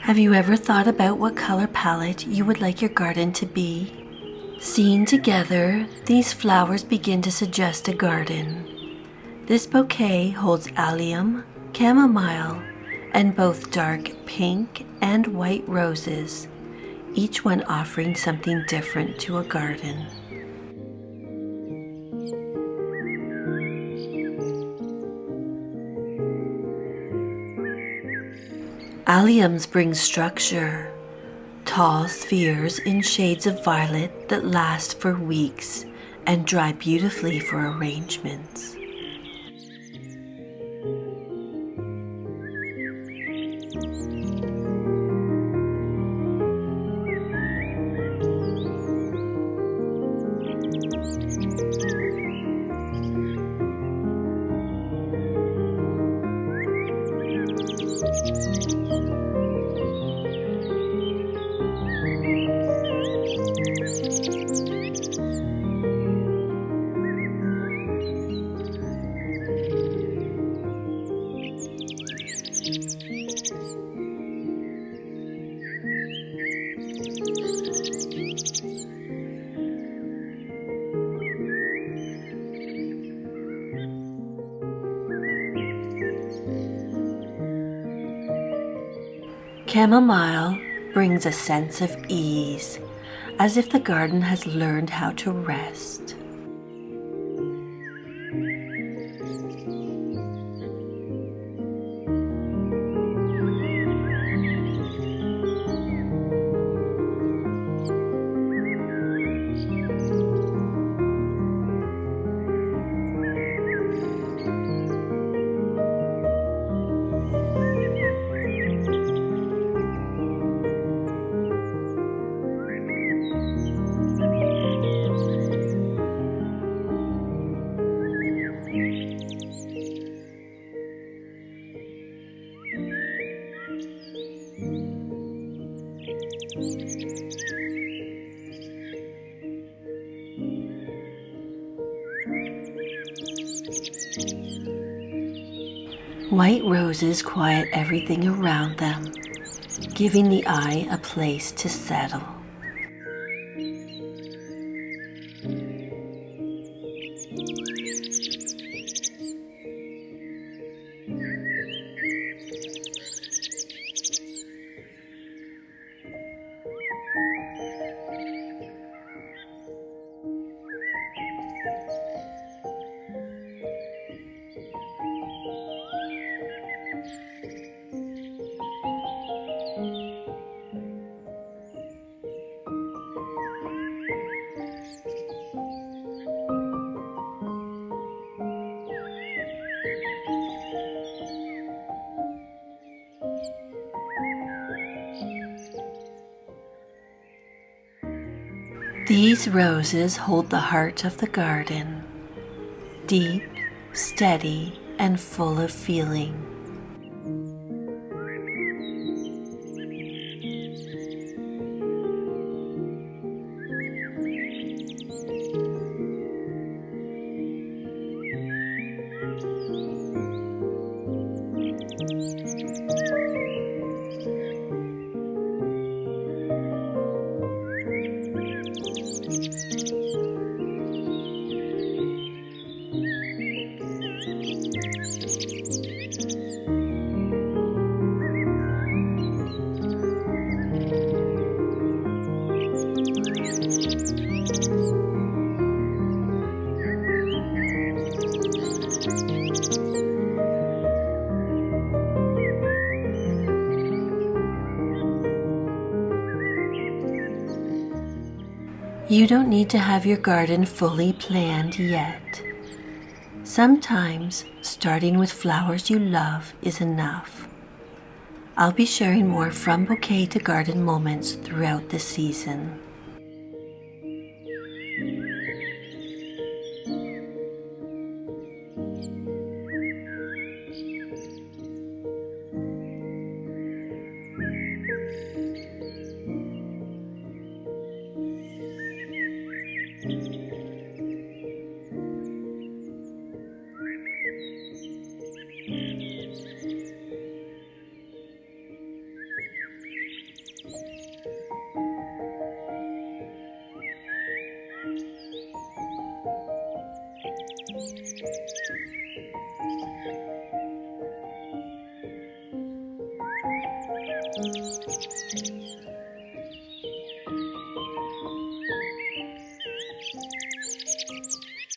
Have you ever thought about what color palette you would like your garden to be? Seen together, these flowers begin to suggest a garden. This bouquet holds allium, chamomile, and both dark pink and white roses, each one offering something different to a garden. Alliums bring structure, tall spheres in shades of violet that last for weeks and dry beautifully for arrangements. Chamomile brings a sense of ease, as if the garden has learned how to rest. White roses quiet everything around them, giving the eye a place to settle. These roses hold the heart of the garden, deep, steady, and full of feeling. You don't need to have your garden fully planned yet. Sometimes starting with flowers you love is enough. I'll be sharing more from bouquet to garden moments throughout the season.